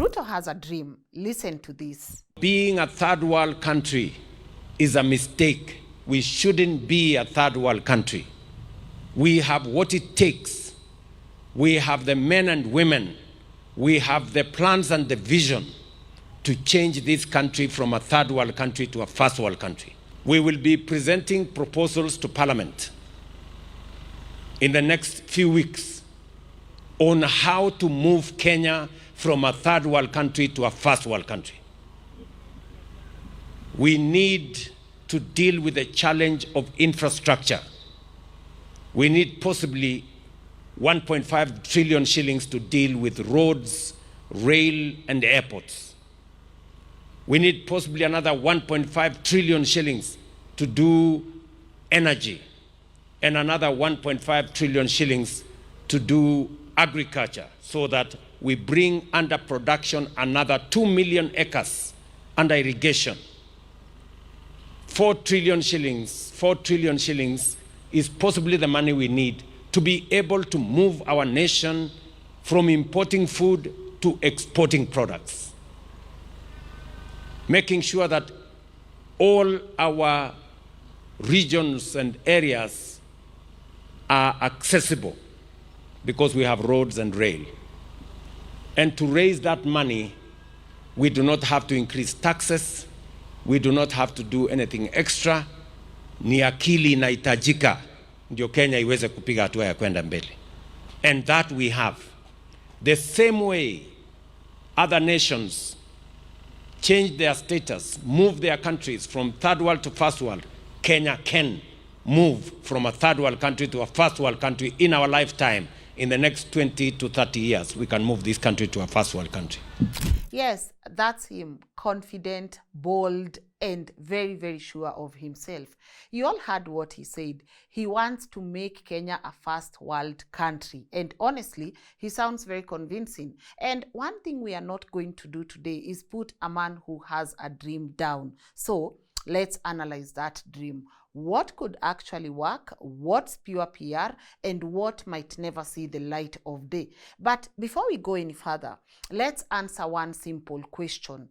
Ruto has a dream. Listen to this. Being a third world country is a mistake. We shouldn't be a third world country. We have what it takes. We have the men and women. We have the plans and the vision to change this country from a third world country to a first world country. We will be presenting proposals to Parliament in the next few weeks on how to move Kenya from a third world country to a first world country. We need to deal with the challenge of infrastructure. We need possibly 1.5 trillion shillings to deal with roads, rail, and airports. We need possibly another 1.5 trillion shillings to do energy, and another 1.5 trillion shillings to do agriculture, so that we bring under production another 2 million acres under irrigation. 4 trillion shillings is possibly the money we need to be able to move our nation from importing food to exporting products. Making sure that all our regions and areas are accessible because we have roads and rail. And to raise that money, we do not have to increase taxes. We do not have to do anything extra. Ni akili inahitajika ndio Kenya iweze kupiga hatua ya kwenda mbele. And that we have. The same way other nations change their status, move their countries from third world to first world, Kenya can move from a third world country to a first world country in our lifetime. In the next 20 to 30 years, we can move this country to a first world country. Yes, that's him. Confident, bold, and very, very sure of himself. You all heard what he said. He wants to make Kenya a first world country. And honestly, he sounds very convincing. And one thing we are not going to do today is put a man who has a dream down. So let's analyze that dream. What could actually work, what's pure PR, and what might never see the light of day. But before we go any further, let's answer one simple question.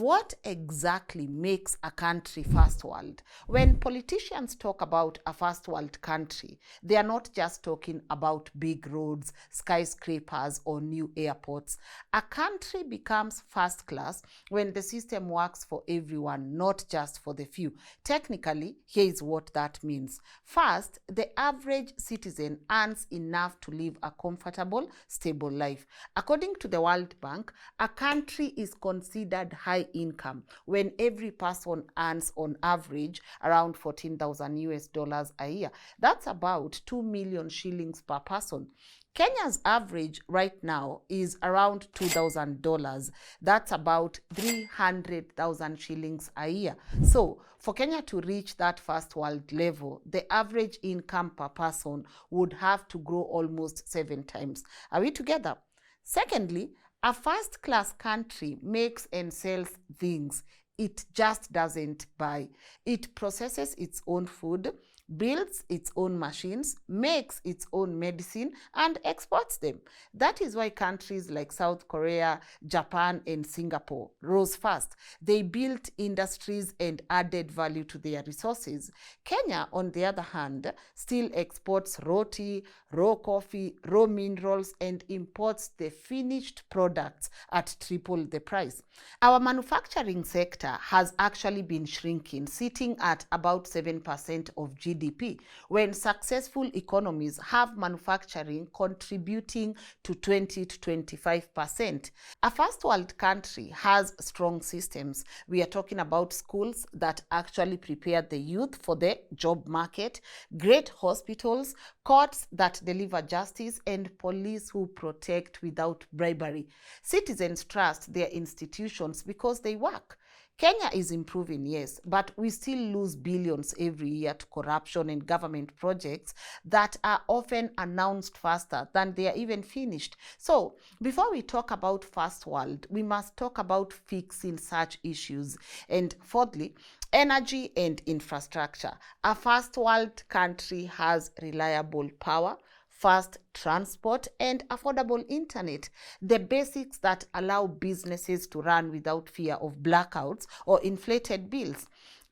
What exactly makes a country first world? When politicians talk about a first world country, they are not just talking about big roads, skyscrapers, or new airports. A country becomes first class when the system works for everyone, not just for the few. Technically, here is what that means. First, the average citizen earns enough to live a comfortable, stable life. According to the World Bank, a country is considered high income when every person earns on average around 14,000 US dollars a year. That's about 2 million shillings per person. Kenya's average right now is around $2,000. That's about 300,000 shillings a year. So for Kenya to reach that first world level, the average income per person would have to grow almost 7 times. Are we together? Secondly, a first-class country makes and sells things. It just doesn't buy. It processes its own food, builds its own machines, makes its own medicine, and exports them. That is why countries like South Korea, Japan, and Singapore rose fast. They built industries and added value to their resources. Kenya, on the other hand, still exports raw tea, raw coffee, raw minerals, and imports the finished products at triple the price. Our manufacturing sector has actually been shrinking, sitting at about 7% of GDP, when successful economies have manufacturing contributing to 20 to 25%. A first world country has strong systems. We are talking about schools that actually prepare the youth for the job market, great hospitals, courts that deliver justice, and police who protect without bribery. Citizens trust their institutions because they work. Kenya is improving, yes, but we still lose billions every year to corruption and government projects that are often announced faster than they are even finished. So, before we talk about first world, we must talk about fixing such issues. And fourthly, energy and infrastructure. A first world country has reliable power, fast transport, and affordable internet, the basics that allow businesses to run without fear of blackouts or inflated bills.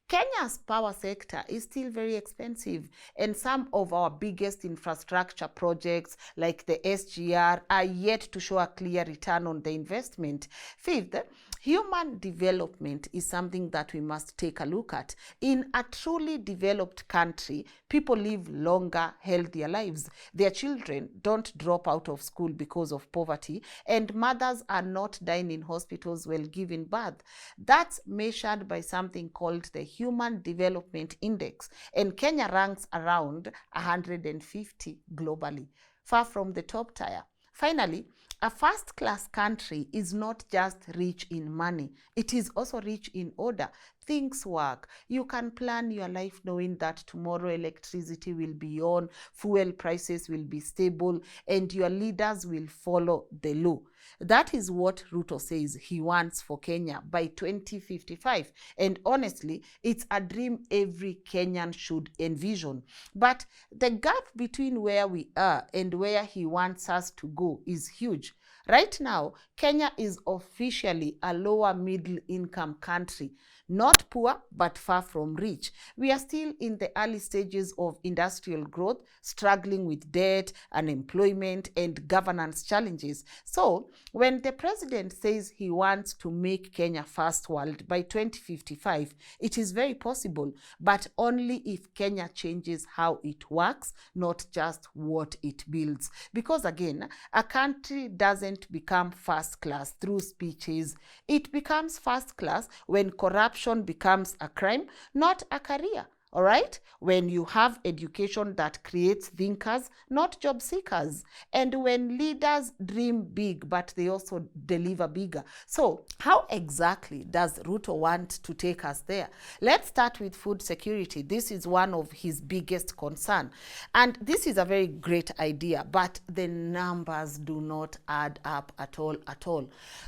Kenya's power sector is still very expensive, and some of our biggest infrastructure projects like the SGR are yet to show a clear return on the investment. Fifth, human development is something that we must take a look at. In a truly developed country, people live longer, healthier lives. Their children don't drop out of school because of poverty, and mothers are not dying in hospitals while giving birth. That's measured by something called the Human Development Index, and Kenya ranks around 150 globally, far from the top tier. Finally, a first-class country is not just rich in money, it is also rich in order. Things work. You can plan your life knowing that tomorrow electricity will be on, fuel prices will be stable, and your leaders will follow the law. That is what Ruto says he wants for Kenya by 2055. And honestly, it's a dream every Kenyan should envision. But the gap between where we are and where he wants us to go is huge. Right now, Kenya is officially a lower middle income country. Not poor, but far from rich. We are still in the early stages of industrial growth, struggling with debt, unemployment, and governance challenges. So, when the president says he wants to make Kenya first world by 2055, it is very possible, but only if Kenya changes how it works, not just what it builds. Because again, a country doesn't become first class through speeches. It becomes first class when corruption becomes a crime, not a career. All right? When you have education that creates thinkers, not job seekers. And when leaders dream big, but they also deliver bigger. So how exactly does Ruto want to take us there? Let's start with food security. This is one of his biggest concerns. And this is a very great idea, but the numbers do not add up at all.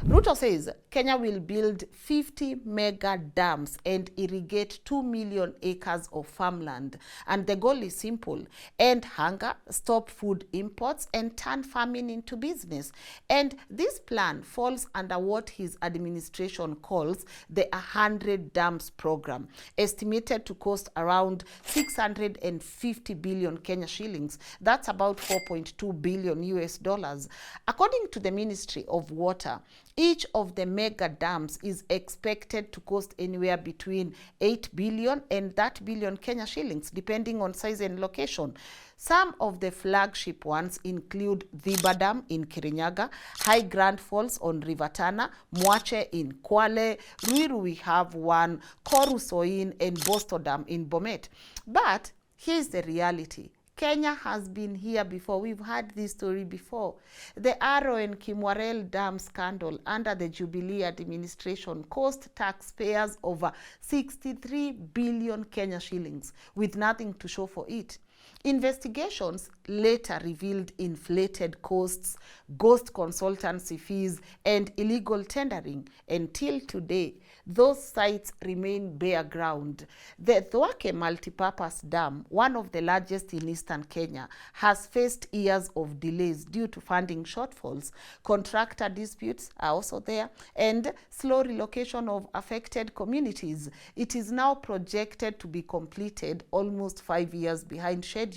Ruto says Kenya will build 50 mega dams and irrigate 2 million acres of farmland, and the goal is simple: end hunger, stop food imports, and turn farming into business. And this plan falls under what his administration calls the 100 dams program, estimated to cost around 650 billion Kenya shillings. That's about 4.2 billion US dollars. According to the Ministry of Water, each of the mega dams is expected to cost anywhere between 8 billion and that billion Kenya shillings, depending on size and location. Some of the flagship ones include Dhiba Dam in Kirinyaga, High Grand Falls on River Tana, Mwache in Kwale, Ruiru we have one, Korusoin, and Bosto Dam in Bomet. But here's the reality. Kenya has been here before. We've had this story before. The Arrow and Kimwarel Dam scandal under the Jubilee administration cost taxpayers over 63 billion Kenya shillings with nothing to show for it. Investigations later revealed inflated costs, ghost consultancy fees, and illegal tendering. Until today, those sites remain bare ground. The Thwake Multipurpose Dam, one of the largest in eastern Kenya, has faced years of delays due to funding shortfalls. Contractor disputes are also there, and slow relocation of affected communities. It is now projected to be completed almost 5 years behind schedule.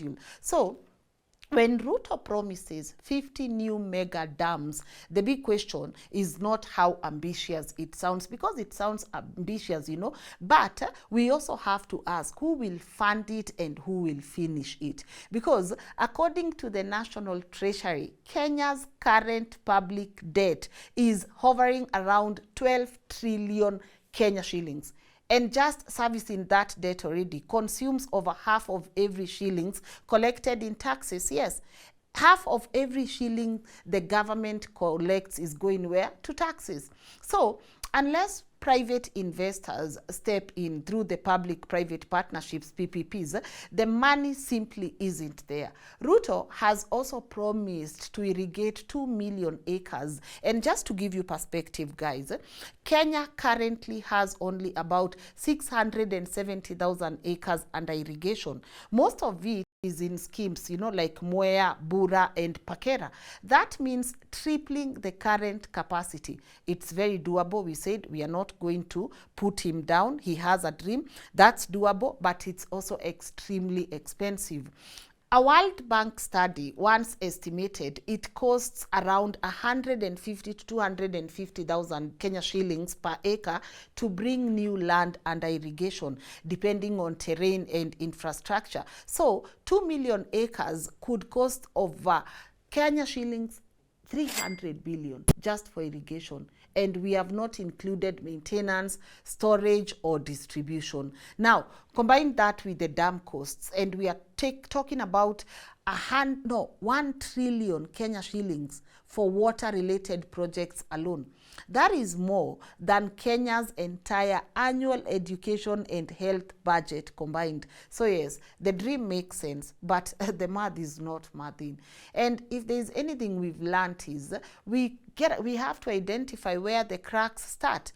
So, when Ruto promises 50 new mega dams, the big question is not how ambitious it sounds, because it sounds ambitious, you know, but we also have to ask who will fund it and who will finish it. Because according to the National Treasury, Kenya's current public debt is hovering around 12 trillion Kenya shillings. And just servicing that debt already consumes over half of every shillings collected in taxes. Yes, half of every shilling the government collects is going where? To taxes. So unless private investors step in through the public-private partnerships, PPPs, the money simply isn't there. Ruto has also promised to irrigate 2 million acres. And just to give you perspective, guys, Kenya currently has only about 670,000 acres under irrigation. Most of it is in schemes, you know, like Mwea, Bura, and Pakera. That means tripling the current capacity. It's very doable. We said we are not going to put him down. He has a dream. That's doable, but it's also extremely expensive. A World Bank study once estimated it costs around 150 to 250,000 Kenya shillings per acre to bring new land under irrigation, depending on terrain and infrastructure. So 2 million acres could cost over Kenya shillings 300 billion just for irrigation. And we have not included maintenance, storage, or distribution. Now, combine that with the dam costs, and we are talking about 1 trillion Kenya shillings for water-related projects alone. That is more than Kenya's entire annual education and health budget combined. So yes, the dream makes sense, but the math is not mathing. And if there's anything we've learned is we have to identify where the cracks start.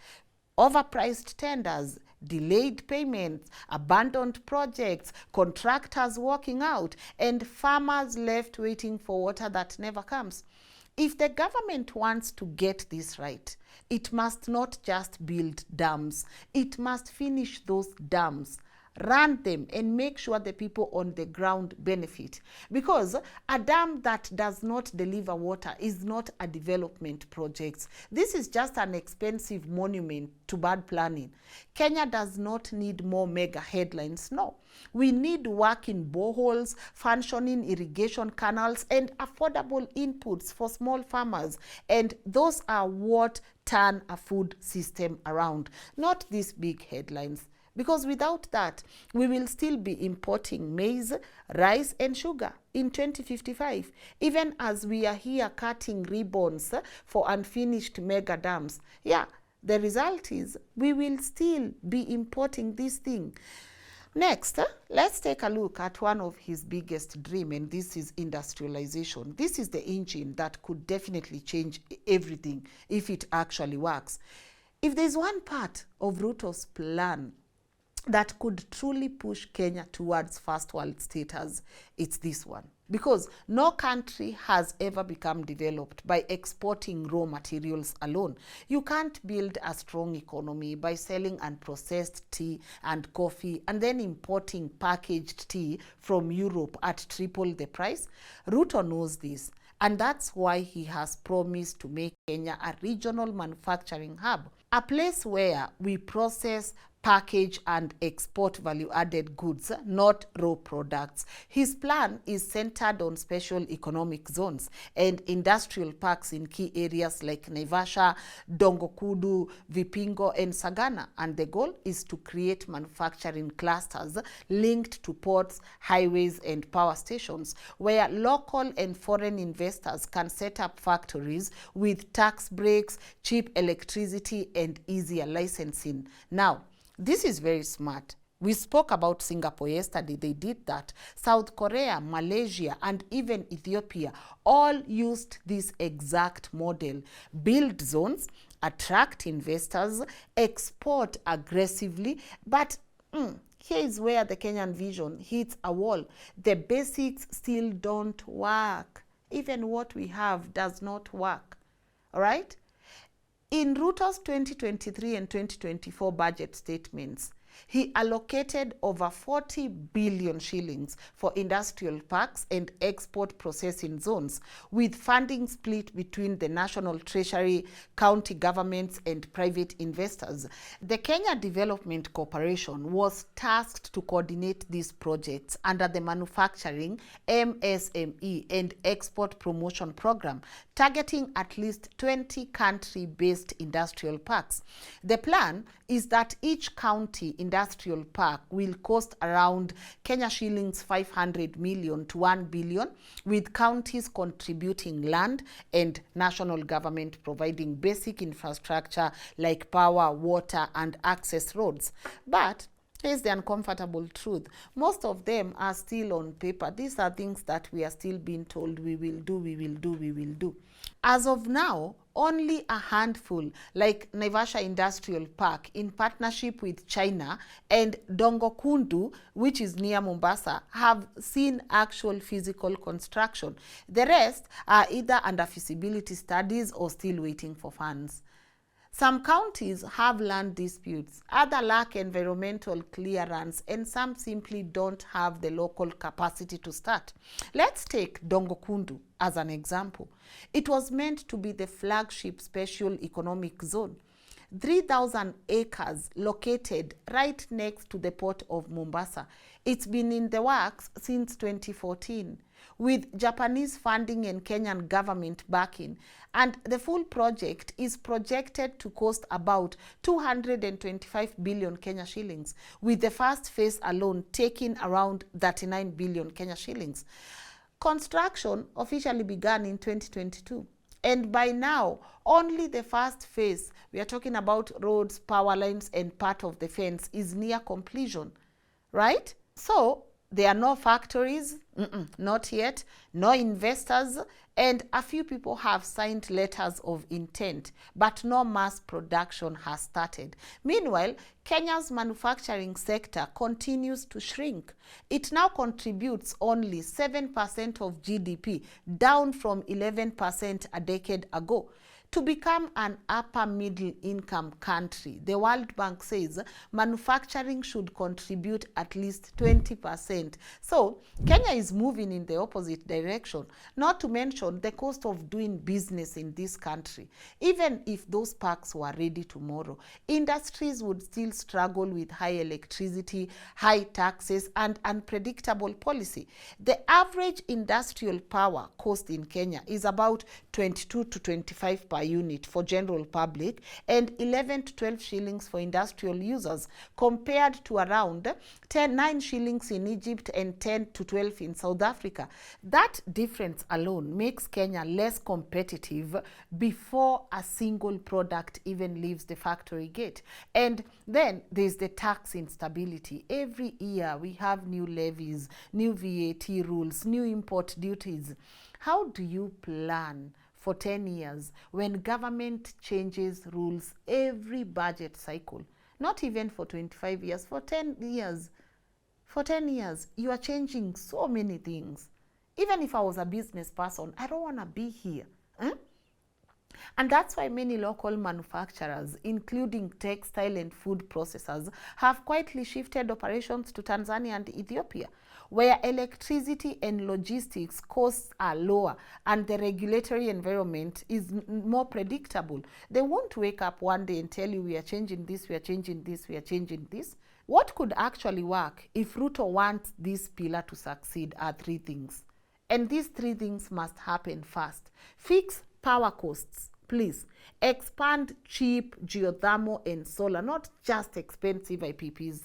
Overpriced tenders, delayed payments, abandoned projects, contractors walking out, and farmers left waiting for water that never comes. If the government wants to get this right, it must not just build dams. It must finish those dams, run them, and make sure the people on the ground benefit. Because a dam that does not deliver water is not a development project. This is just an expensive monument to bad planning. Kenya does not need more mega headlines. No. We need working boreholes, functioning irrigation canals, and affordable inputs for small farmers. And those are what turn a food system around, not these big headlines. Because without that, we will still be importing maize, rice, and sugar in 2055, even as we are here cutting ribbons for unfinished mega dams. Yeah, the result is we will still be importing this thing. Next, let's take a look at one of his biggest dreams, and this is industrialization. This is the engine that could definitely change everything if it actually works. If there's one part of Ruto's plan that could truly push Kenya towards first world status, it's this one. Because no country has ever become developed by exporting raw materials alone. You can't build a strong economy by selling unprocessed tea and coffee and then importing packaged tea from Europe at triple the price. Ruto knows this, and that's why he has promised to make Kenya a regional manufacturing hub, a place where we process, package, and export value-added goods, not raw products. His plan is centered on special economic zones and industrial parks in key areas like Naivasha, Dongokudu, Vipingo, and Sagana. And the goal is to create manufacturing clusters linked to ports, highways, and power stations, where local and foreign investors can set up factories with tax breaks, cheap electricity, and easier licensing. Now, this is very smart. We spoke about Singapore yesterday. They did that. South Korea, Malaysia, and even Ethiopia all used this exact model. Build zones, attract investors, export aggressively. But here is where the Kenyan vision hits a wall. The basics still don't work. Even what we have does not work. All right? In Ruto's 2023 and 2024 budget statements, he allocated over 40 billion shillings for industrial parks and export processing zones, with funding split between the National Treasury, county governments, and private investors. The Kenya Development Corporation was tasked to coordinate these projects under the Manufacturing, MSME, and Export Promotion Program, targeting at least 20 country-based industrial parks. The plan is that each county industrial park will cost around Kenya shillings 500 million to 1 billion, with counties contributing land and national government providing basic infrastructure like power, water, and access roads. But here's the uncomfortable truth. Most of them are still on paper. These are things that we are still being told we will do, we will do, we will do. As of now, only a handful, like Naivasha Industrial Park in partnership with China, and Dongokundu, which is near Mombasa, have seen actual physical construction. The rest are either under feasibility studies or still waiting for funds. Some counties have land disputes, others lack environmental clearance, and some simply don't have the local capacity to start. Let's take Dongokundu as an example. It was meant to be the flagship special economic zone. 3,000 acres located right next to the port of Mombasa. It's been in the works since 2014 with Japanese funding and Kenyan government backing, and the full project is projected to cost about 225 billion Kenya shillings, with the first phase alone taking around 39 billion Kenya shillings. Construction officially began in 2022. And by now, only the first phase, we are talking about roads, power lines, and part of the fence, is near completion, right? So there are no factories, not yet, no investors, and a few people have signed letters of intent, but no mass production has started. Meanwhile, Kenya's manufacturing sector continues to shrink. It now contributes only 7% of GDP, down from 11% a decade ago. To become an upper middle income country, the World Bank says manufacturing should contribute at least 20%. So Kenya is moving in the opposite direction, not to mention the cost of doing business in this country. Even if those parks were ready tomorrow, industries would still struggle with high electricity, high taxes, and unpredictable policy. The average industrial power cost in Kenya is about 22 to 25 per unit for general public and 11 to 12 shillings for industrial users, compared to around 9 shillings in Egypt and 10 to 12 in South Africa. That difference alone makes Kenya less competitive before a single product even leaves the factory gate. And then there's the tax instability. Every year we have new levies, new VAT rules, new import duties. How do you plan for 10 years when government changes rules every budget cycle? Not even for 25 years, for 10 years. For 10 years, you are changing so many things. Even if I was a business person, I don't want to be here. And that's why many local manufacturers, including textile and food processors, have quietly shifted operations to Tanzania and Ethiopia, where electricity and logistics costs are lower and the regulatory environment is more predictable. They won't wake up one day and tell you we are changing this, we are changing this, we are changing this. What could actually work if Ruto wants this pillar to succeed are 3 things. And these 3 things must happen fast. Fix power costs, please. Expand cheap geothermal and solar, not just expensive IPPs.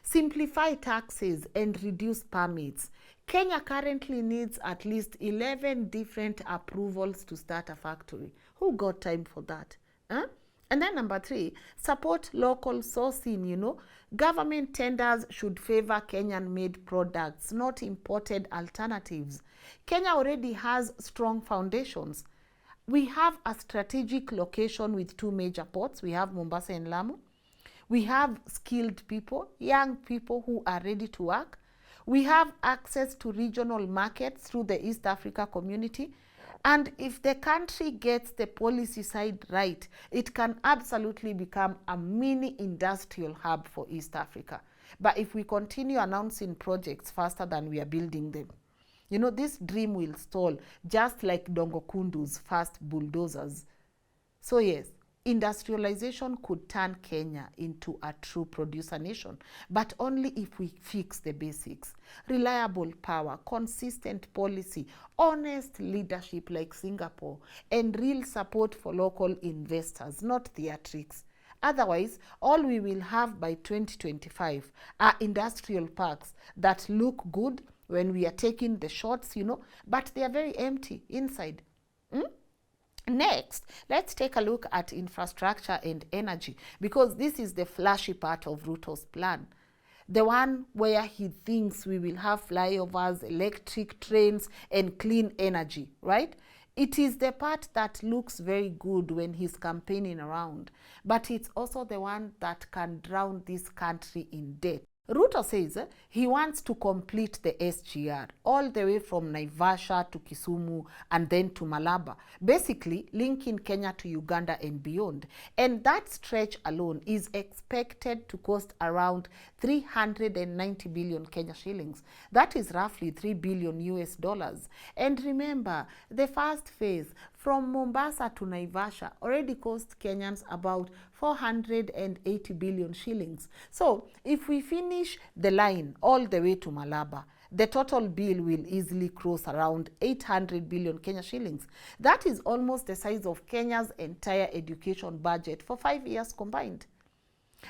Simplify taxes and reduce permits. Kenya currently needs at least 11 different approvals to start a factory. Who got time for that? And then number 3, support local sourcing, Government tenders should favor Kenyan-made products, not imported alternatives. Kenya already has strong foundations. We have a strategic location with 2 major ports. We have Mombasa and Lamu. We have skilled people, young people who are ready to work. We have access to regional markets through the East Africa community. And if the country gets the policy side right, it can absolutely become a mini industrial hub for East Africa. But if we continue announcing projects faster than we are building them, this dream will stall, just like Dongokundu's first bulldozers. So yes, industrialization could turn Kenya into a true producer nation, but only if we fix the basics. Reliable power, consistent policy, honest leadership like Singapore, and real support for local investors, not theatrics. Otherwise, all we will have by 2025 are industrial parks that look good when we are taking the shots, but they are very empty inside. Next, let's take a look at infrastructure and energy, because this is the flashy part of Ruto's plan. The one where he thinks we will have flyovers, electric trains, and clean energy, right? It is the part that looks very good when he's campaigning around, but it's also the one that can drown this country in debt. Ruto says he wants to complete the SGR all the way from Naivasha to Kisumu and then to Malaba, basically linking Kenya to Uganda and beyond. And that stretch alone is expected to cost around 390 billion Kenya shillings. That is roughly 3 billion US dollars. And remember, the first phase from Mombasa to Naivasha already cost Kenyans about 480 billion shillings. So if we finish the line all the way to Malaba, the total bill will easily cross around 800 billion Kenya shillings. That is almost the size of Kenya's entire education budget for 5 years combined.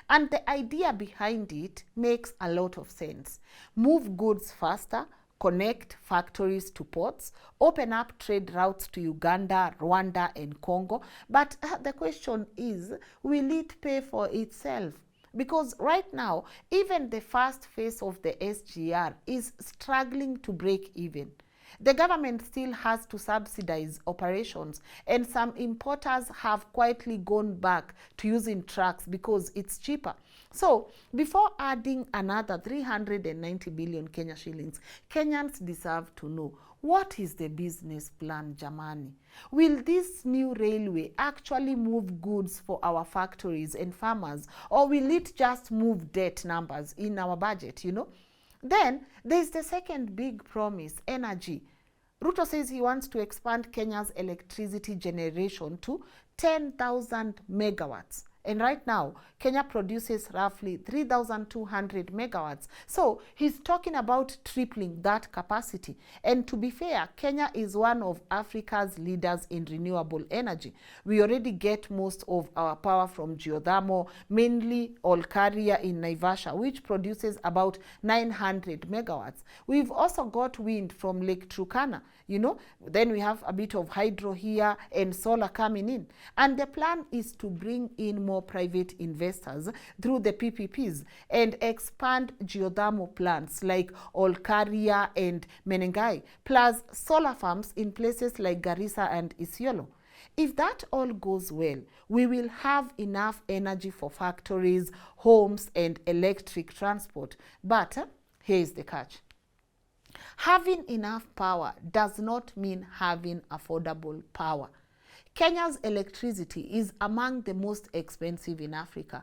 And the idea behind it makes a lot of sense. Move goods faster, connect factories to ports, open up trade routes to Uganda, Rwanda, and Congo. But the question is, will it pay for itself? Because right now, even the first phase of the SGR is struggling to break even. The government still has to subsidize operations, and some importers have quietly gone back to using trucks because it's cheaper. So, before adding another 390 billion Kenya shillings, Kenyans deserve to know, what is the business plan, Jamani? Will this new railway actually move goods for our factories and farmers, or will it just move debt numbers in our budget, you know? Then, there's the second big promise, energy. Ruto says he wants to expand Kenya's electricity generation to 10,000 megawatts. And right now, Kenya produces roughly 3,200 megawatts. So he's talking about tripling that capacity. And to be fair, Kenya is one of Africa's leaders in renewable energy. We already get most of our power from geothermal, mainly Olkaria in Naivasha, which produces about 900 megawatts. We've also got wind from Lake Turkana, you know. Then we have a bit of hydro here and solar coming in. And the plan is to bring in more private investors through the PPPs and expand geothermal plants like Olkaria and Menengai, plus solar farms in places like Garissa and Isiolo. If that all goes well, we will have enough energy for factories, homes, and electric transport. But here is the catch. Having enough power does not mean having affordable power. Kenya's electricity is among the most expensive in Africa.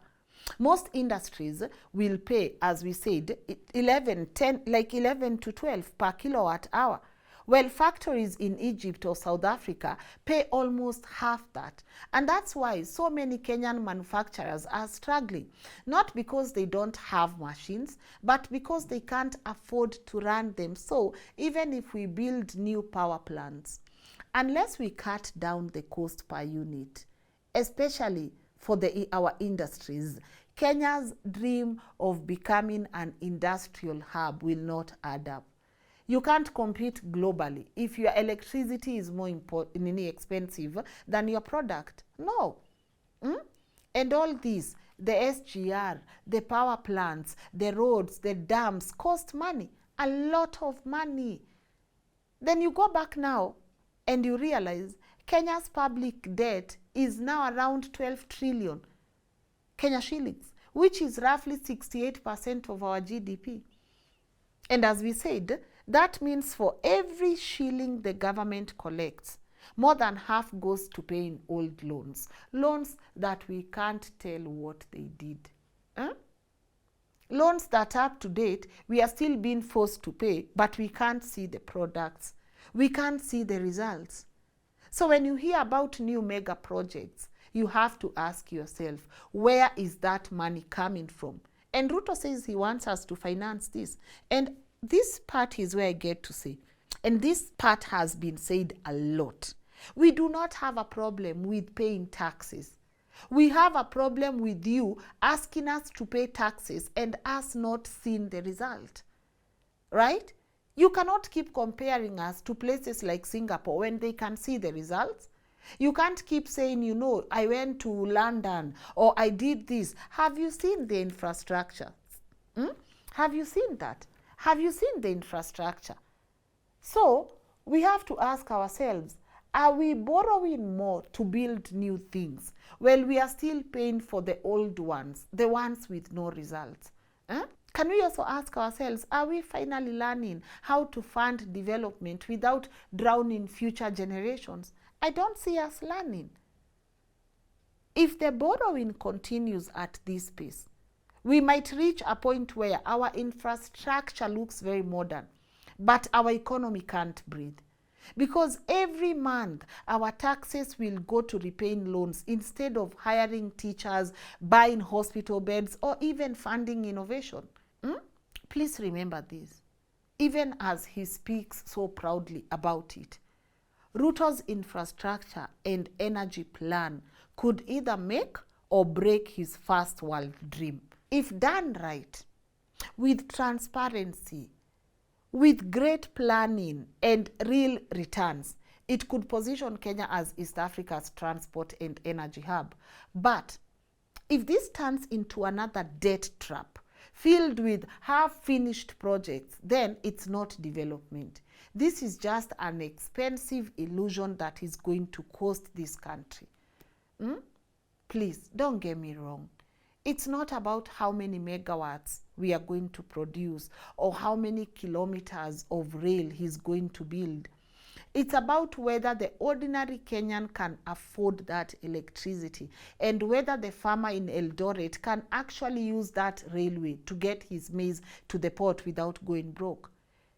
Most industries will pay, as we said, 11 to 12 per kilowatt hour, while factories in Egypt or South Africa pay almost half that. And that's why so many Kenyan manufacturers are struggling, not because they don't have machines, but because they can't afford to run them. So even if we build new power plants, unless we cut down the cost per unit, especially for our industries, Kenya's dream of becoming an industrial hub will not add up. You can't compete globally if your electricity is more expensive than your product. No. And all this, the SGR, the power plants, the roads, the dams, cost money, a lot of money. Then you go back now and you realize Kenya's public debt is now around 12 trillion Kenya shillings, which is roughly 68% of our GDP. And as we said, that means for every shilling the government collects, more than half goes to paying old loans. Loans that we can't tell what they did. Loans that up to date, we are still being forced to pay, but we can't see the products. We can't see the results. So when you hear about new mega projects, you have to ask yourself, where is that money coming from? And Ruto says he wants us to finance this. And this part is where I get to say, and this part has been said a lot. We do not have a problem with paying taxes. We have a problem with you asking us to pay taxes and us not seeing the result. Right? You cannot keep comparing us to places like Singapore when they can see the results. You can't keep saying, you know, I went to London or I did this. Have you seen the infrastructure? Have you seen that? Have you seen the infrastructure? So we have to ask ourselves, Are we borrowing more to build new things? Well, we are still paying for the old ones, the ones with no results. Can we also ask ourselves, are we finally learning how to fund development without drowning future generations? I don't see us learning. If the borrowing continues at this pace, we might reach a point where our infrastructure looks very modern, but our economy can't breathe. Because every month, our taxes will go to repaying loans instead of hiring teachers, buying hospital beds, or even funding innovation. Please remember this, even as he speaks so proudly about it. Ruto's infrastructure and energy plan could either make or break his first world dream. If done right, with transparency, with great planning and real returns, it could position Kenya as East Africa's transport and energy hub. But if this turns into another debt trap, filled with half-finished projects, then it's not development. This is just an expensive illusion that is going to cost this country. Please, don't get me wrong. It's not about how many megawatts we are going to produce or how many kilometers of rail he's going to build. It's about whether the ordinary Kenyan can afford that electricity and whether the farmer in Eldoret can actually use that railway to get his maize to the port without going broke.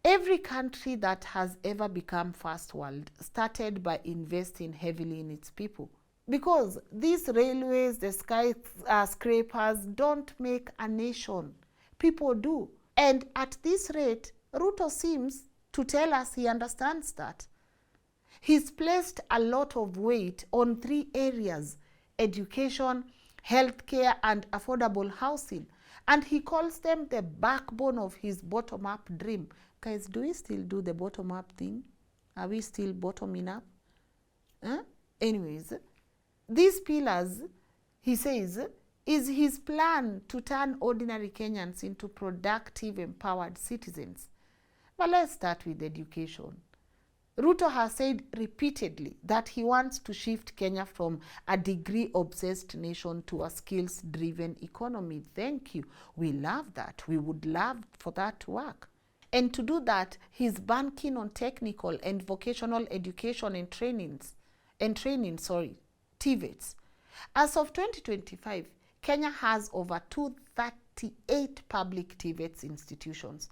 Every country that has ever become first world started by investing heavily in its people. Because these railways, the skyscrapers don't make a nation. People do. And at this rate, Ruto seems to tell us he understands that. He's placed a lot of weight on 3 areas: education, healthcare, and affordable housing. And he calls them the backbone of his bottom-up dream. Guys, do we still do the bottom-up thing? Are we still bottoming up? Anyways, these pillars, he says, is his plan to turn ordinary Kenyans into productive, empowered citizens. But let's start with education. Ruto has said repeatedly that he wants to shift Kenya from a degree-obsessed nation to a skills-driven economy. Thank you. We love that. We would love for that to work. And to do that, he's banking on technical and vocational education and TVETs. As of 2025, Kenya has over 238 public TVETs institutions,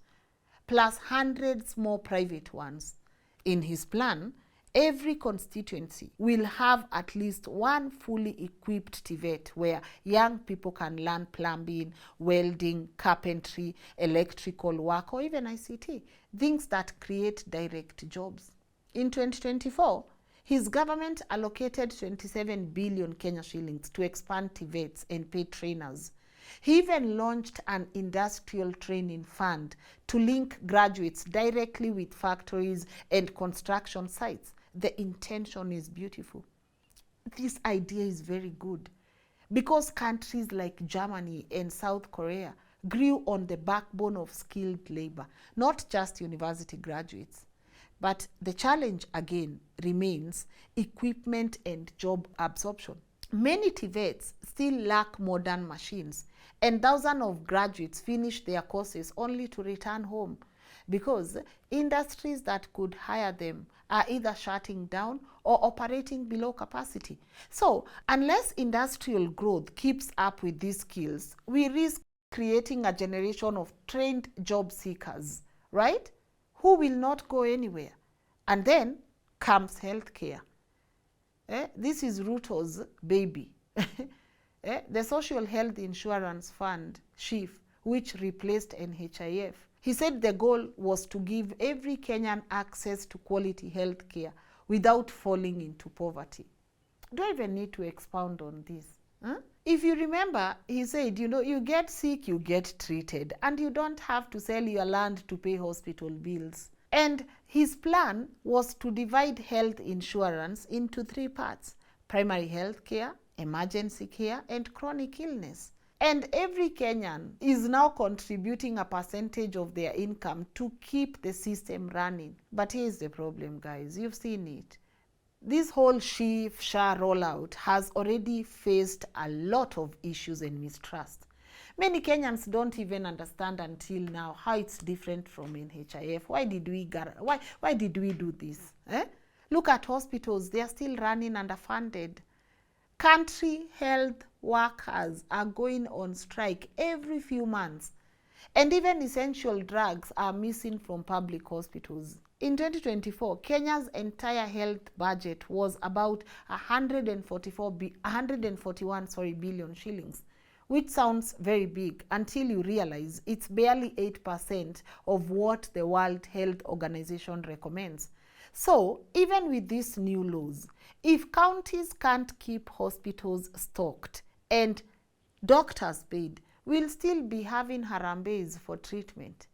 plus hundreds more private ones. In his plan, every constituency will have at least one fully equipped TVET where young people can learn plumbing, welding, carpentry, electrical work, or even ICT, things that create direct jobs. In 2024, his government allocated 27 billion Kenya shillings to expand TVETs and pay trainers. He even launched an industrial training fund to link graduates directly with factories and construction sites. The intention is beautiful. This idea is very good because countries like Germany and South Korea grew on the backbone of skilled labor, not just university graduates. But the challenge again remains equipment and job absorption. Many TVETs still lack modern machines, and thousands of graduates finish their courses only to return home because industries that could hire them are either shutting down or operating below capacity. So, unless industrial growth keeps up with these skills, we risk creating a generation of trained job seekers, right? Who will not go anywhere. And then comes healthcare. This is Ruto's baby. The Social Health Insurance Fund, SHIF, which replaced NHIF. He said the goal was to give every Kenyan access to quality health care without falling into poverty. Do I even need to expound on this? If you remember, he said, you get sick, you get treated, and you don't have to sell your land to pay hospital bills. And his plan was to divide health insurance into 3 parts: primary health care, emergency care, and chronic illness. And every Kenyan is now contributing a percentage of their income to keep the system running. But here's the problem, guys. You've seen it. this whole SHA rollout has already faced a lot of issues and mistrust. Many Kenyans don't even understand until now how it's different from NHIF. Why did we do this? Look at hospitals, they are still running underfunded. Country health workers are going on strike every few months. And even essential drugs are missing from public hospitals. In 2024, Kenya's entire health budget was about 141 billion shillings, which sounds very big until you realize it's barely 8% of what the World Health Organization recommends. So, even with these new laws, if counties can't keep hospitals stocked and doctors paid, we'll still be having harambees for treatment.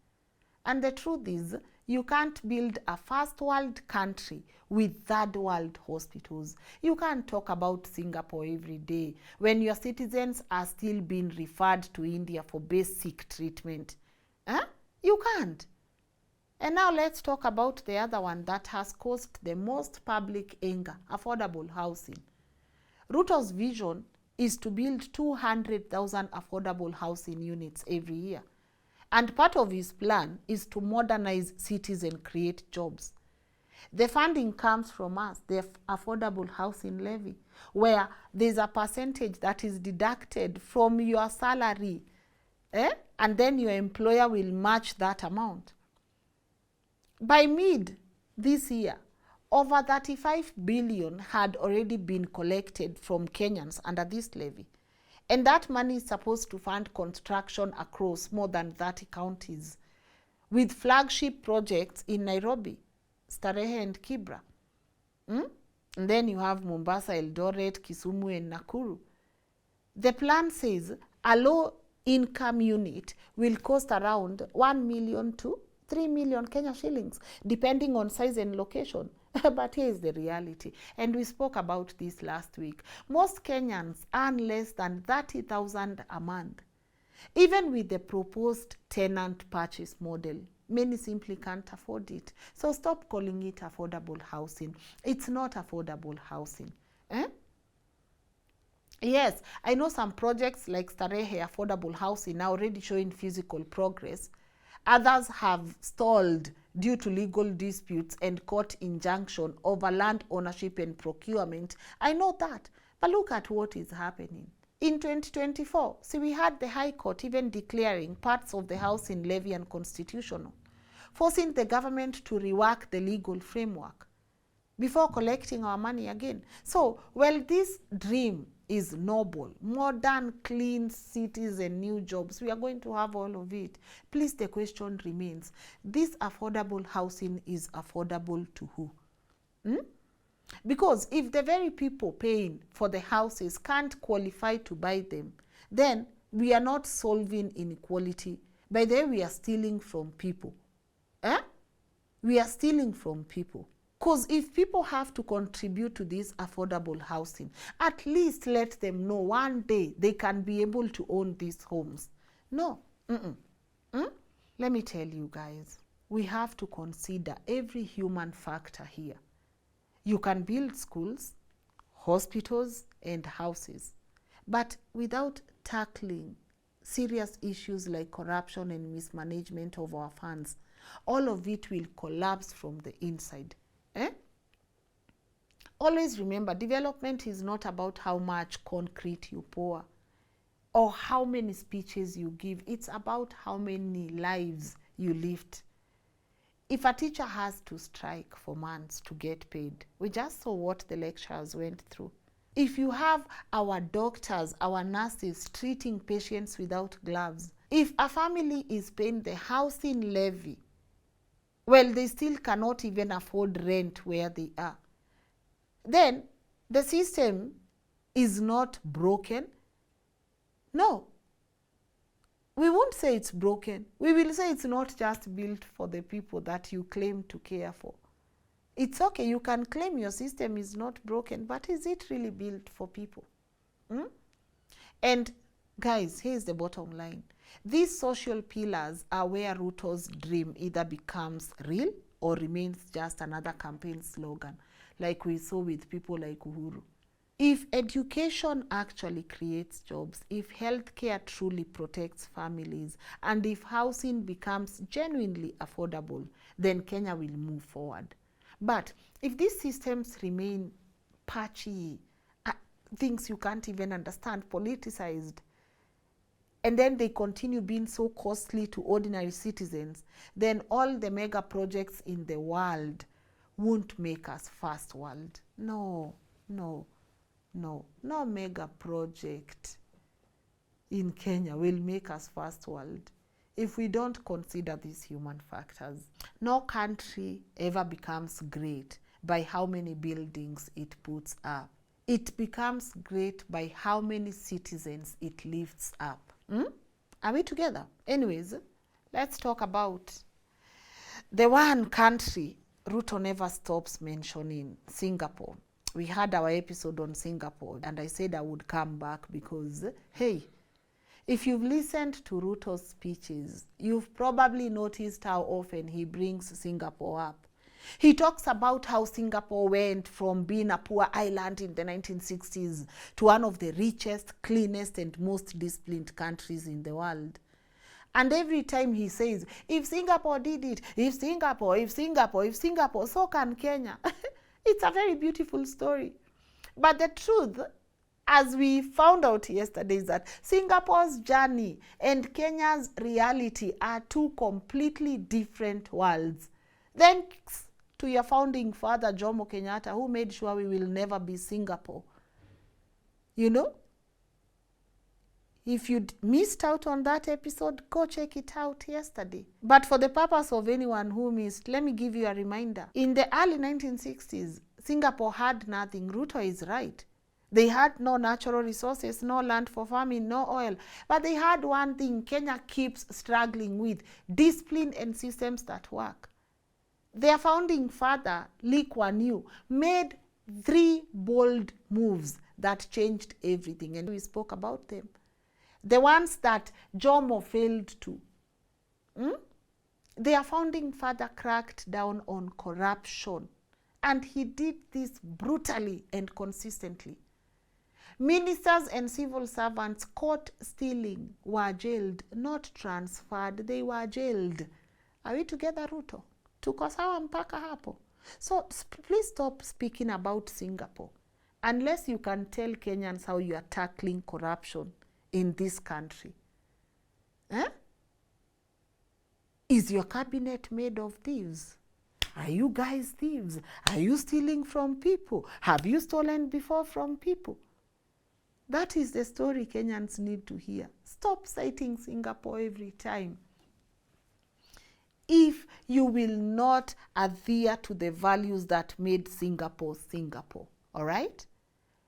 And the truth is, you can't build a first world country with third world hospitals. You can't talk about Singapore every day when your citizens are still being referred to India for basic treatment. You can't. And now let's talk about the other one that has caused the most public anger, affordable housing. Ruto's vision is to build 200,000 affordable housing units every year. And part of his plan is to modernize cities and create jobs. The funding comes from us, the affordable housing levy, where there's a percentage that is deducted from your salary, and then your employer will match that amount. By mid this year, over 35 billion had already been collected from Kenyans under this levy. And that money is supposed to fund construction across more than 30 counties, with flagship projects in Nairobi, Starehe and Kibra. And then you have Mombasa, Eldoret, Kisumu and Nakuru. The plan says a low-income unit will cost around 1 million to 3 million Kenya shillings, depending on size and location. But here is the reality, and we spoke about this last week. Most Kenyans earn less than 30,000 a month. Even with the proposed tenant purchase model, many simply can't afford it. So stop calling it affordable housing. It's not affordable housing. Yes, I know some projects like Starehe affordable housing are already showing physical progress. Others have stalled due to legal disputes and court injunction over land ownership and procurement. I know that, but look at what is happening. In 2024, see, we had the High Court even declaring parts of the housing levy unconstitutional, forcing the government to rework the legal framework before collecting our money again. So, well, this dream is noble, modern, clean cities and new jobs. We are going to have all of it. Please, the question remains, this affordable housing is affordable to who? Because if the very people paying for the houses can't qualify to buy them, then we are not solving inequality. By the way, we are stealing from people. We are stealing from people. Because if people have to contribute to this affordable housing, at least let them know one day they can be able to own these homes. No. Let me tell you guys, we have to consider every human factor here. You can build schools, hospitals, and houses, but without tackling serious issues like corruption and mismanagement of our funds, all of it will collapse from the inside. Always remember, development is not about how much concrete you pour or how many speeches you give. It's about how many lives you lift. If a teacher has to strike for months to get paid, we just saw what the lecturers went through. If you have our doctors, our nurses treating patients without gloves, if a family is paying the housing levy, well, they still cannot even afford rent where they are, then the system is not broken. No. We won't say it's broken. We will say it's not just built for the people that you claim to care for. It's okay, you can claim your system is not broken, but is it really built for people? And guys, here's the bottom line. These social pillars are where Ruto's dream either becomes real or remains just another campaign slogan. like we saw with people like Uhuru. If education actually creates jobs, if healthcare truly protects families, and if housing becomes genuinely affordable, then Kenya will move forward. But if these systems remain patchy, things you can't even understand, politicized, and then they continue being so costly to ordinary citizens, then all the mega projects in the world won't make us first world. No, no. No mega project in Kenya will make us first world if we don't consider these human factors. No country ever becomes great by how many buildings it puts up. It becomes great by how many citizens it lifts up. Are we together? Anyways, let's talk about the one country Ruto never stops mentioning, Singapore. We had our episode on Singapore, and I said I would come back because, hey, if you've listened to Ruto's speeches, you've probably noticed how often he brings Singapore up. He talks about how Singapore went from being a poor island in the 1960s to one of the richest, cleanest, and most disciplined countries in the world. And every time he says, if Singapore did it, if Singapore, so can Kenya. It's a very beautiful story. But the truth, as we found out yesterday, is that Singapore's journey and Kenya's reality are two completely different worlds. Thanks to your founding father, Jomo Kenyatta, who made sure we will never be Singapore. You know? If you missed out on that episode, go check it out yesterday. But for the purpose of anyone who missed, let me give you a reminder. In the early 1960s, Singapore had nothing. Ruto is right. They had no natural resources, no land for farming, no oil. But they had one thing Kenya keeps struggling with: discipline and systems that work. Their founding father, Lee Kuan Yew, made 3 bold moves that changed everything. And we spoke about them. The ones that Jomo failed to. Their founding father cracked down on corruption. And he did this brutally and consistently. Ministers and civil servants caught stealing were jailed, not transferred. They were jailed. Are we together, Ruto? Tuko sawa mpaka hapo? So please stop speaking about Singapore unless you can tell Kenyans how you are tackling corruption in this country. Is your cabinet made of thieves? Are you guys thieves? Are you stealing from people? Have you stolen before from people? That is the story Kenyans need to hear. Stop citing Singapore every time. If you will not adhere to the values that made Singapore, Singapore, all right?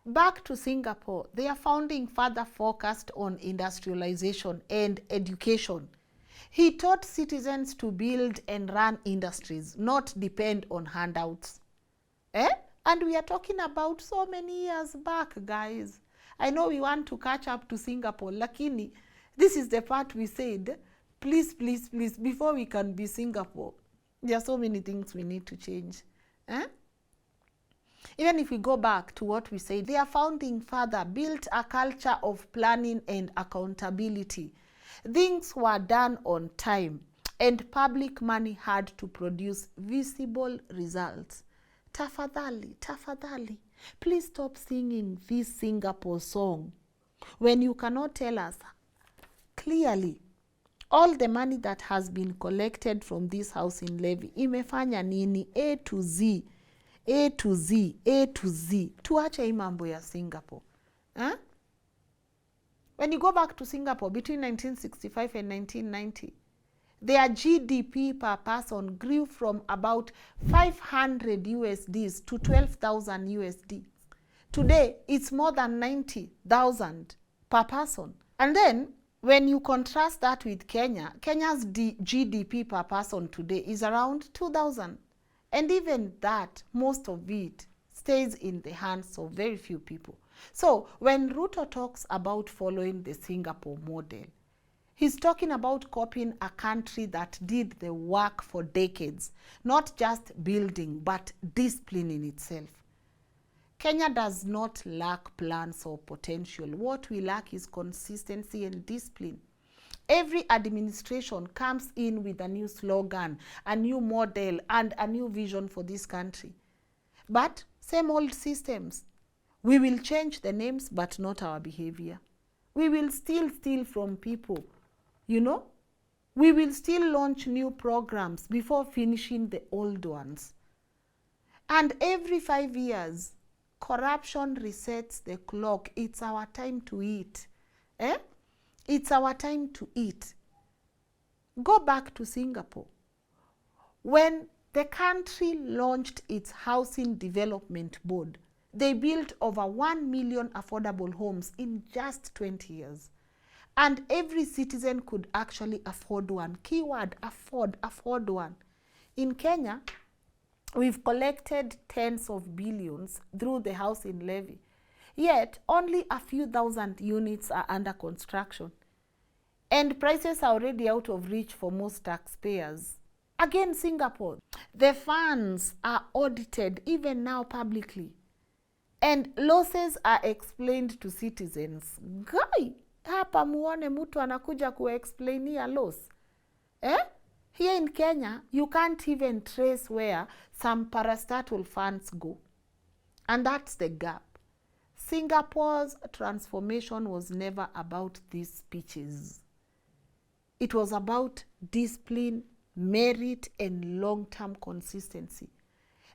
Back to Singapore, their founding father focused on industrialization and education. He taught citizens to build and run industries, not depend on handouts. And we are talking about so many years back, guys. I know we want to catch up to Singapore, lakini this is the part we said, please, please, please, before we can be Singapore, there are so many things we need to change. Even if we go back to what we said, their founding father built a culture of planning and accountability. Things were done on time, and public money had to produce visible results. Tafadhali, tafadhali, please stop singing this Singapore song when you cannot tell us clearly all the money that has been collected from this housing levy imefanya nini, A to Z, A to Z, A to Z. Tuache hii mambo ya Singapore. When you go back to Singapore between 1965 and 1990, their GDP per person grew from about 500 USDs to 12,000 USD. Today, it's more than 90,000 per person. And then, when you contrast that with Kenya, Kenya's GDP per person today is around 2,000. And even that, most of it stays in the hands of very few people. So, when Ruto talks about following the Singapore model, he's talking about copying a country that did the work for decades, not just building, but disciplining itself. Kenya does not lack plans or potential. What we lack is consistency and discipline. Every administration comes in with a new slogan, a new model, and a new vision for this country. But same old systems. We will change the names, but not our behavior. We will still steal from people, you know. We will still launch new programs before finishing the old ones. And every 5 years, corruption resets the clock. It's our time to eat. It's our time to eat. Go back to Singapore. When the country launched its Housing Development Board, they built over 1 million affordable homes in just 20 years. And every citizen could actually afford one. Keyword, afford one. In Kenya, we've collected tens of billions through the housing levy. Yet, only a few thousand units are under construction. And prices are already out of reach for most taxpayers. Again, Singapore, the funds are audited even now publicly. And losses are explained to citizens. Guy, hapa muone mtu anakuja kuexplainia loss. Here in Kenya, you can't even trace where some parastatal funds go. And that's the gap. Singapore's transformation was never about these speeches. It was about discipline, merit, and long-term consistency.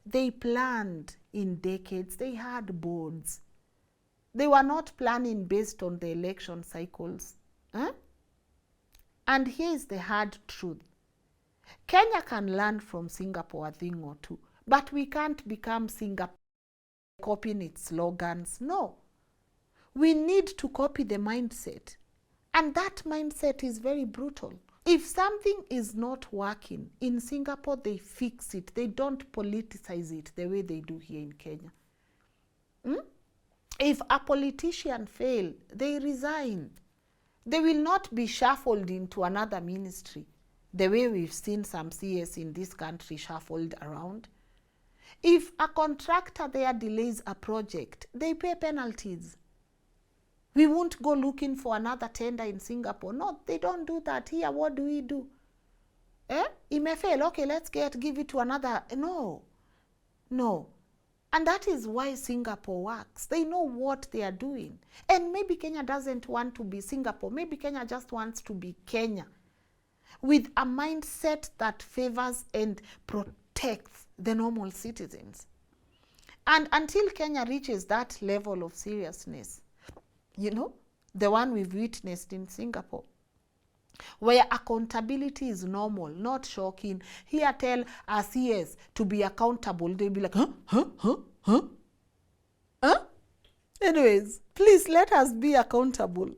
They planned in decades. They had boards. They were not planning based on the election cycles. And here's the hard truth. Kenya can learn from Singapore a thing or two, but we can't become Singapore copying its slogans. No. We need to copy the mindset. And that mindset is very brutal. If something is not working, in Singapore, they fix it. They don't politicize it the way they do here in Kenya. If a politician fails, they resign. They will not be shuffled into another ministry, the way we've seen some CS in this country shuffled around. If a contractor there delays a project, they pay penalties. We won't go looking for another tender in Singapore. No, they don't do that. Here, what do we do? It may fail. Okay, let's give it to another. No. And that is why Singapore works. They know what they are doing. And maybe Kenya doesn't want to be Singapore. Maybe Kenya just wants to be Kenya, with a mindset that favors and protects the normal citizens. And until Kenya reaches that level of seriousness, you know, the one we've witnessed in Singapore, where accountability is normal, not shocking. Here, tell our CS to be accountable. They'll be like, Anyways, please let us be accountable.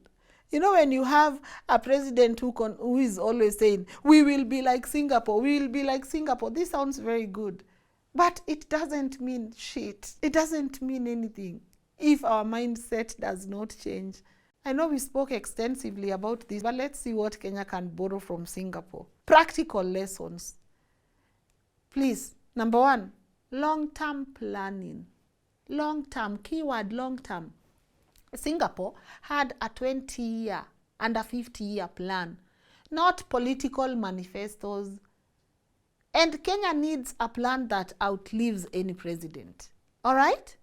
You know, when you have a president who is always saying, we will be like Singapore, we will be like Singapore. This sounds very good, but it doesn't mean shit. It doesn't mean anything if our mindset does not change. I know we spoke extensively about this, but let's see what Kenya can borrow from Singapore. Practical lessons. Please, number one, long-term planning. Long-term, keyword long-term. Singapore had a 20-year and a 50-year plan, not political manifestos. And Kenya needs a plan that outlives any president. All right?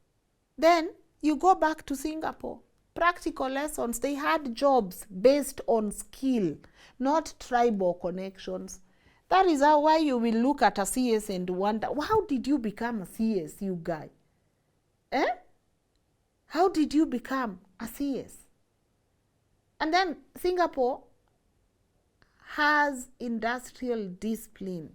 Then you go back to Singapore. Practical lessons. They had jobs based on skill, not tribal connections. That is why you will look at a CS and wonder, how did you become a CS, you guy? How did you become a CS? And then Singapore has industrial discipline.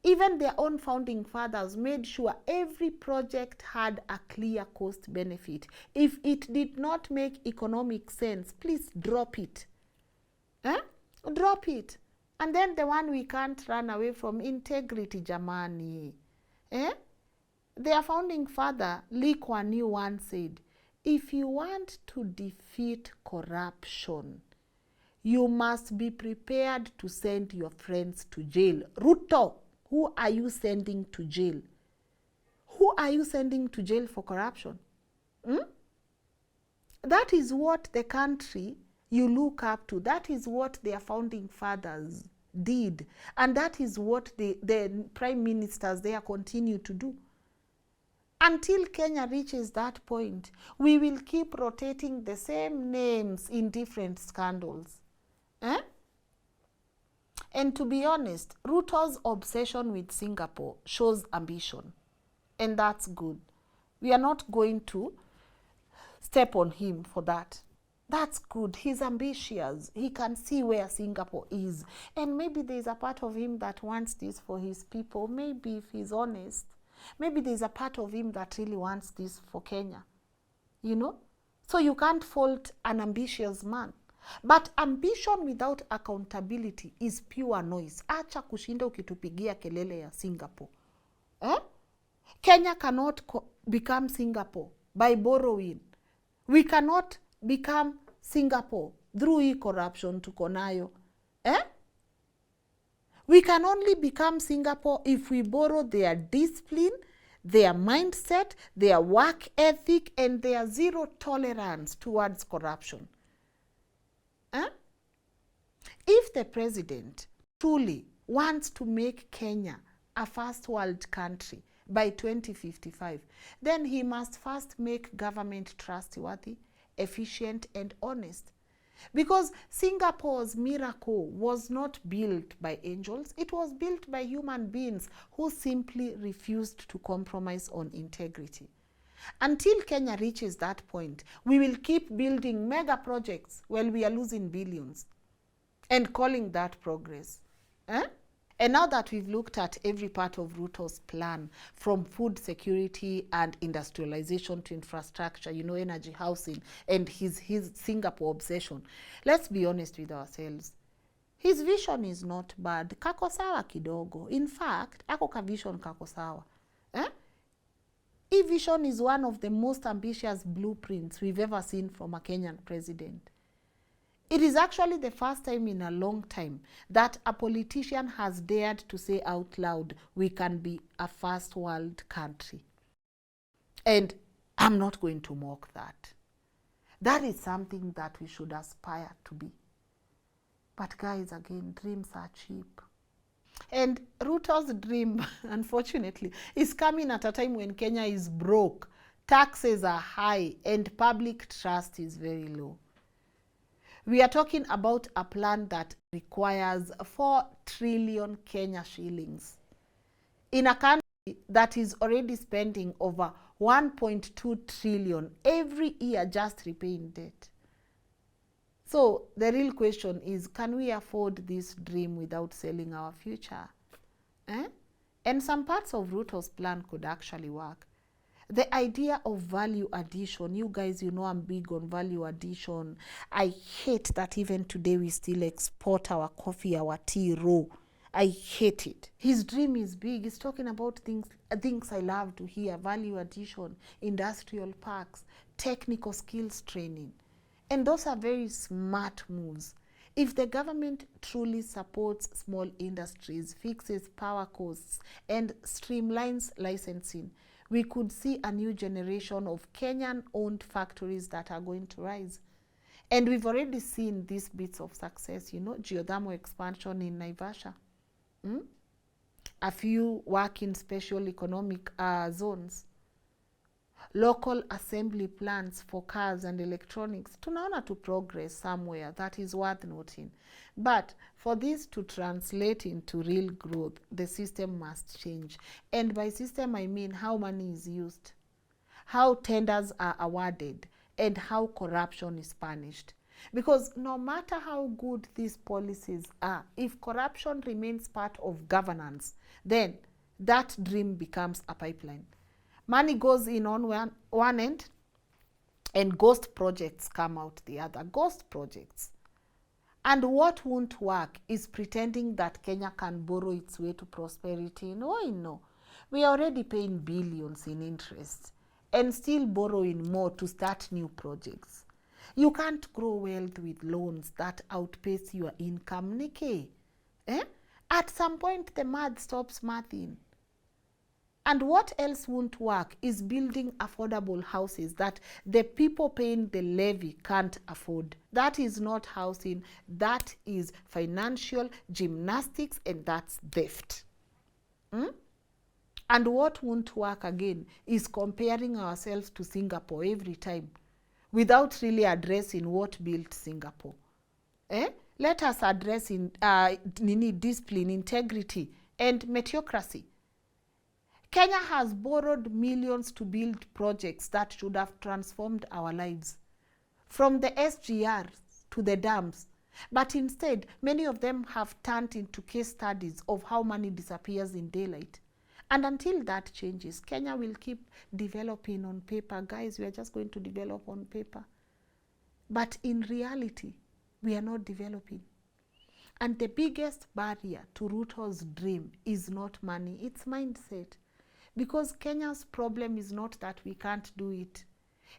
Even their own founding fathers made sure every project had a clear cost benefit. If it did not make economic sense, please drop it. Drop it. And then the one we can't run away from, integrity, jamani. Their founding father, Lee Kuan Yew, once said, if you want to defeat corruption, you must be prepared to send your friends to jail. Ruto, who are you sending to jail? Who are you sending to jail for corruption? That is what the country you look up to. That is what their founding fathers did. And that is what the prime ministers there continue to do. Until Kenya reaches that point, we will keep rotating the same names in different scandals. And to be honest, Ruto's obsession with Singapore shows ambition. And that's good. We are not going to step on him for that. That's good. He's ambitious. He can see where Singapore is. And maybe there's a part of him that wants this for his people. Maybe if he's honest. Maybe there's a part of him that really wants this for Kenya. You know? So you can't fault an ambitious man. But ambition without accountability is pure noise. Acha kushinda ukitupigia kelele ya Singapore. Kenya cannot become Singapore by borrowing. We cannot become Singapore through e-corruption tuko nayo. We can only become Singapore if we borrow their discipline, their mindset, their work ethic, and their zero tolerance towards corruption. If the president truly wants to make Kenya a first world country by 2055, then he must first make government trustworthy, efficient, and honest. Because Singapore's miracle was not built by angels, it was built by human beings who simply refused to compromise on integrity. Until Kenya reaches that point, we will keep building mega projects while we are losing billions and calling that progress. And now that we've looked at every part of Ruto's plan, from food security and industrialization to infrastructure, you know, energy, housing, and his Singapore obsession, let's be honest with ourselves. His vision is not bad. Kako sawa kidogo. In fact, ako ka vision kako sawa. E-vision is one of the most ambitious blueprints we've ever seen from a Kenyan president. It is actually the first time in a long time that a politician has dared to say out loud, we can be a first world country. And I'm not going to mock that. That is something that we should aspire to be. But guys, again, dreams are cheap. And Ruto's dream, unfortunately, is coming at a time when Kenya is broke, taxes are high, and public trust is very low. We are talking about a plan that requires 4 trillion Kenya shillings in a country that is already spending over 1.2 trillion every year just repaying debt. So the real question is, can we afford this dream without selling our future? And some parts of Ruto's plan could actually work. The idea of value addition, you guys, you know I'm big on value addition. I hate that even today we still export our coffee, our tea raw. I hate it. His dream is big. He's talking about things I love to hear: value addition, industrial parks, technical skills training. And those are very smart moves. If the government truly supports small industries, fixes power costs, and streamlines licensing, we could see a new generation of Kenyan-owned factories that are going to rise. And we've already seen these bits of success, you know, geothermal expansion in Naivasha. A few work in special economic zones. Local assembly plants for cars and electronics. Tunaona to progress somewhere, that is worth noting. But for this to translate into real growth, the system must change. And by system, I mean how money is used, how tenders are awarded, and how corruption is punished. Because no matter how good these policies are, if corruption remains part of governance, then that dream becomes a pipeline. Money goes in on one end, and ghost projects come out the other. Ghost projects. And what won't work is pretending that Kenya can borrow its way to prosperity. No. We are already paying billions in interest and still borrowing more to start new projects. You can't grow wealth with loans that outpace your income, Nikki. At some point, the math stops mathing. And what else won't work is building affordable houses that the people paying the levy can't afford. That is not housing, that is financial gymnastics, and that's theft. And what won't work again is comparing ourselves to Singapore every time without really addressing what built Singapore. Let us address discipline, integrity, and meritocracy. Kenya has borrowed millions to build projects that should have transformed our lives, from the SGRs to the dams. But instead, many of them have turned into case studies of how money disappears in daylight. And until that changes, Kenya will keep developing on paper. Guys, we are just going to develop on paper. But in reality, we are not developing. And the biggest barrier to Ruto's dream is not money, it's mindset. Because Kenya's problem is not that we can't do it.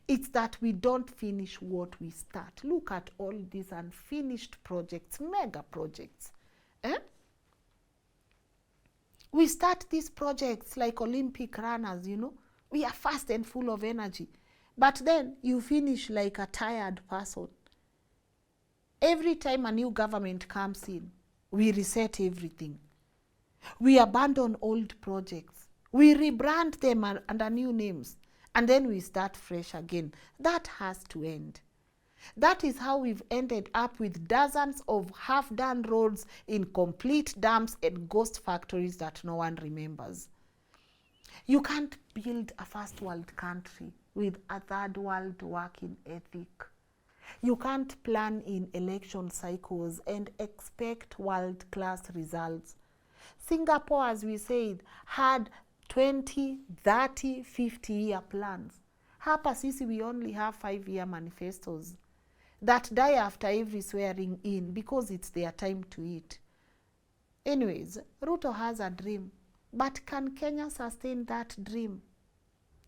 It's that we don't finish what we start. Look at all these unfinished projects, mega projects. We start these projects like Olympic runners, you know. We are fast and full of energy. But then you finish like a tired person. Every time a new government comes in, we reset everything. We abandon old projects. We rebrand them under new names. And then we start fresh again. That has to end. That is how we've ended up with dozens of half-done roads, incomplete dams, and ghost factories that no one remembers. You can't build a first world country with a third world working ethic. You can't plan in election cycles and expect world-class results. Singapore, as we said, had 20, 30, 50-year plans. Hapa sisi we only have 5-year manifestos that die after every swearing in because it's their time to eat. Anyways, Ruto has a dream, but can Kenya sustain that dream?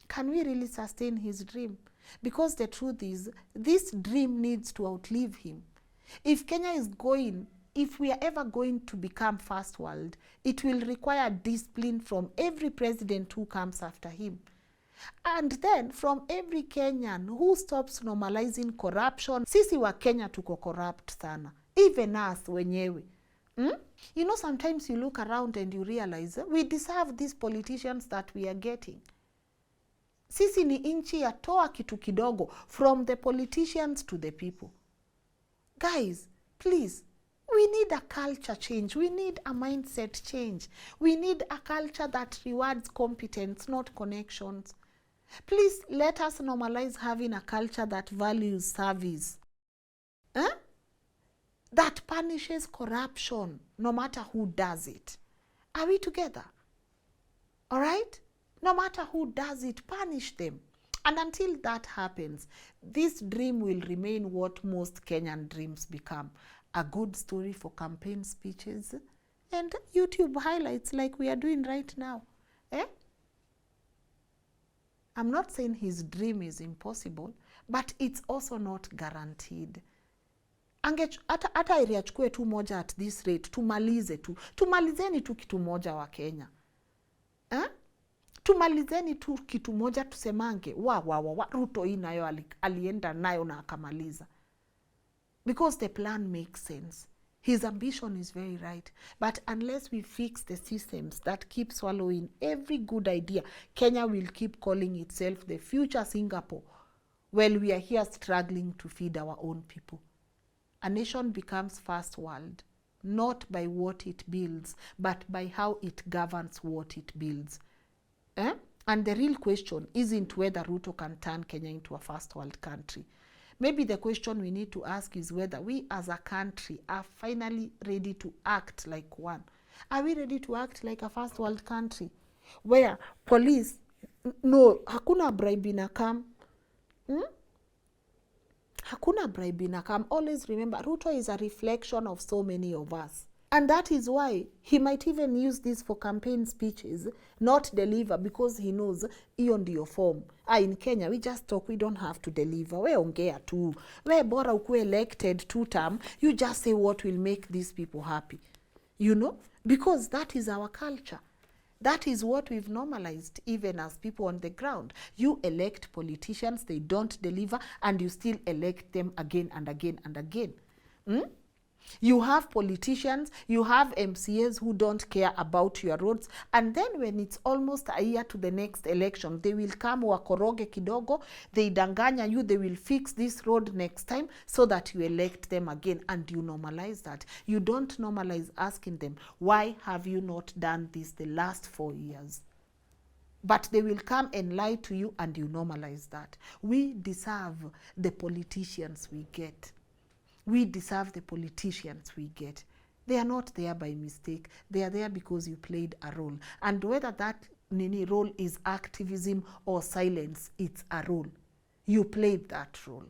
Can we really sustain his dream? Because the truth is, this dream needs to outlive him. If Kenya is going, if we are ever going to become first world, it will require discipline from every president who comes after him. And then from every Kenyan who stops normalizing corruption. Sisi wa Kenya tuko corrupt sana. Even us wenyewe. You know, sometimes you look around and you realize we deserve these politicians that we are getting. Sisi ni inchi ya toa kitu kidogo, from the politicians to the people. Guys, please, we need a culture change. We need a mindset change. We need a culture that rewards competence, not connections. Please let us normalize having a culture that values service. That punishes corruption, no matter who does it. Are we together? All right? No matter who does it, punish them. And until that happens, this dream will remain what most Kenyan dreams become. A good story for campaign speeches and YouTube highlights like we are doing right now. I'm not saying his dream is impossible, but it's also not guaranteed. Hata area chukue tu moja at this rate, tumalize tu. Tumalizeni tu kitu moja wa Kenya. Tumalizeni tu kitu moja tusemange, Ruto hii nayo alienda nayo na akamaliza. Because the plan makes sense. His ambition is very right. But unless we fix the systems that keep swallowing every good idea, Kenya will keep calling itself the future Singapore, while we are here struggling to feed our own people. A nation becomes first world, not by what it builds, but by how it governs what it builds. And the real question isn't whether Ruto can turn Kenya into a first world country. Maybe the question we need to ask is whether we as a country are finally ready to act like one. Are we ready to act like a first world country? Where police, no, hakuna bribe inakam. Hakuna bribe inakam. Always remember, Ruto is a reflection of so many of us. And that is why he might even use this for campaign speeches, not deliver, because he knows hiyo ndio form. In Kenya, we just talk, we don't have to deliver. We ongea tu. We bora ukue elected 2 term, you just say what will make these people happy. You know? Because that is our culture. That is what we've normalized, even as people on the ground. You elect politicians, they don't deliver, and you still elect them again and again and again. You have politicians, you have MCAs who don't care about your roads, and then when it's almost a year to the next election, they will come wakoroge kidogo, they danganya you, they will fix this road next time so that you elect them again, and you normalize that. You don't normalize asking them, why have you not done this the last 4 years? But they will come and lie to you, and you normalize that. We deserve the politicians we get. We deserve the politicians we get. They are not there by mistake. They are there because you played a role. And whether that role is activism or silence, it's a role. You played that role.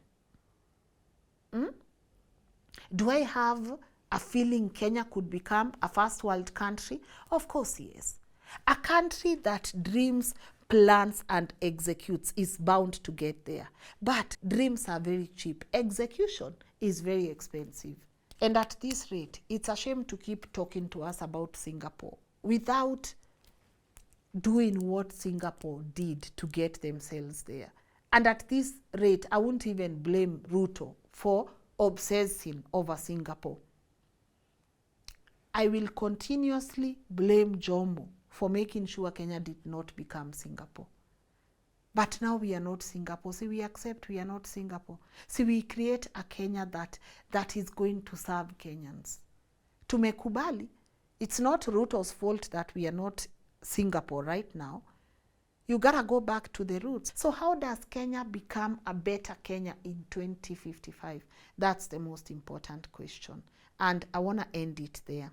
Do I have a feeling Kenya could become a first world country? Of course, yes. A country that dreams, plans, and executes is bound to get there. But dreams are very cheap. Execution is very expensive. And at this rate, it's a shame to keep talking to us about Singapore without doing what Singapore did to get themselves there. And at this rate, I won't even blame Ruto for obsessing over Singapore. I will continuously blame Jomo for making sure Kenya did not become Singapore. But now we are not Singapore. See, we accept we are not Singapore. See, we create a Kenya that is going to serve Kenyans. Tumekubali. It's not Ruto's fault that we are not Singapore right now. You gotta go back to the roots. So how does Kenya become a better Kenya in 2055? That's the most important question. And I want to end it there.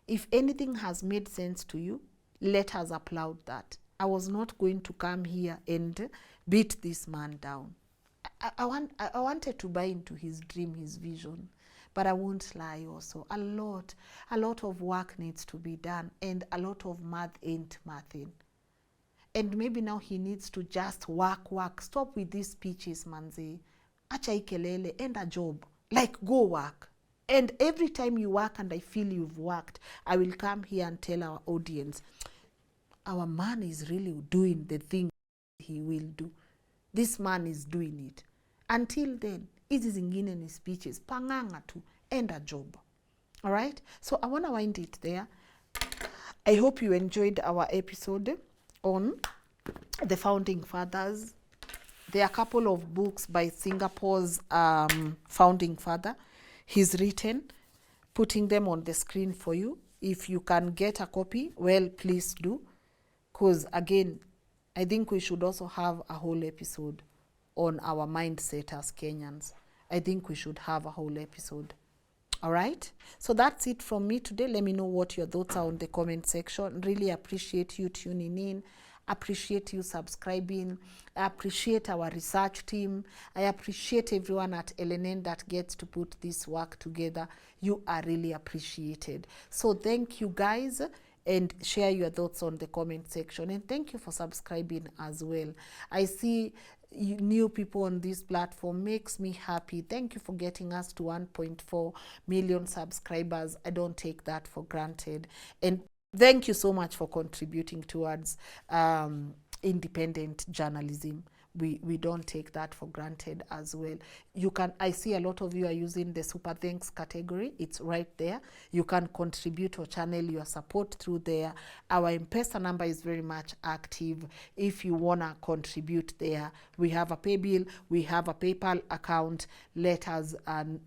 If anything has made sense to you, let us applaud that. I was not going to come here and beat this man down. I wanted to buy into his dream, his vision. But I won't lie also. A lot of work needs to be done, and a lot of math ain't mathing. And maybe now he needs to just work. Stop with these speeches, manze. Acha ikelele, end a job. Like, go work. And every time you work and I feel you've worked, I will come here and tell our audience, our man is really doing the thing he will do. This man is doing it. Until then, hizi zingine ni speeches. Panganga tu, end a job. All right? So I want to wind it there. I hope you enjoyed our episode on the founding fathers. There are a couple of books by Singapore's founding father. He's written, putting them on the screen for you. If you can get a copy, well, please do. Because again, I think we should also have a whole episode on our mindset as Kenyans. I think we should have a whole episode. All right? So that's it from me today. Let me know what your thoughts are on the comment section. Really appreciate you tuning in. Appreciate you subscribing. I appreciate our research team. I appreciate everyone at LNN that gets to put this work together. You are really appreciated. So thank you guys, and share your thoughts on the comment section. And thank you for subscribing as well. I see new people on this platform, makes me happy. Thank you for getting us to 1.4 million subscribers. I don't take that for granted. And thank you so much for contributing towards independent journalism. We don't take that for granted as well. I see a lot of you are using the super thanks category. It's right there. You can contribute or channel your support through there. Our M-Pesa number is very much active. If you want to contribute there, we have a pay bill, we have a PayPal account. Let us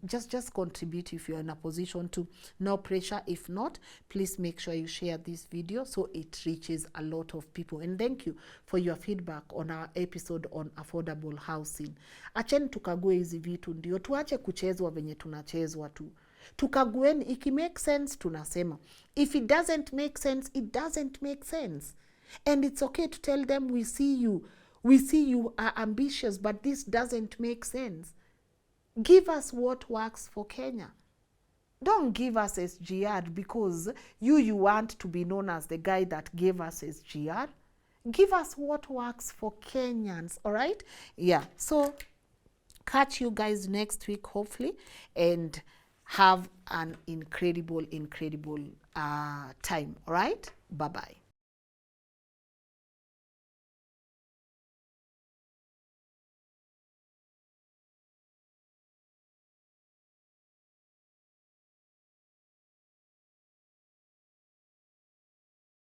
just contribute if you're in a position to. No pressure. If not, please make sure you share this video so it reaches a lot of people. And thank you for your feedback on our episode on affordable housing. Acheni tukague hizi vitu, ndio tuache kuchezwa venye tunachezwa tu. Tukagueni, iki make sense tunasema. If it doesn't make sense, it doesn't make sense. And it's okay to tell them, we see you are ambitious, but this doesn't make sense. Give us what works for Kenya. Don't give us SGR because you want to be known as the guy that gave us SGR. Give us what works for Kenyans, all right? Yeah, so catch you guys next week, hopefully, and have an incredible time, all right? Bye-bye.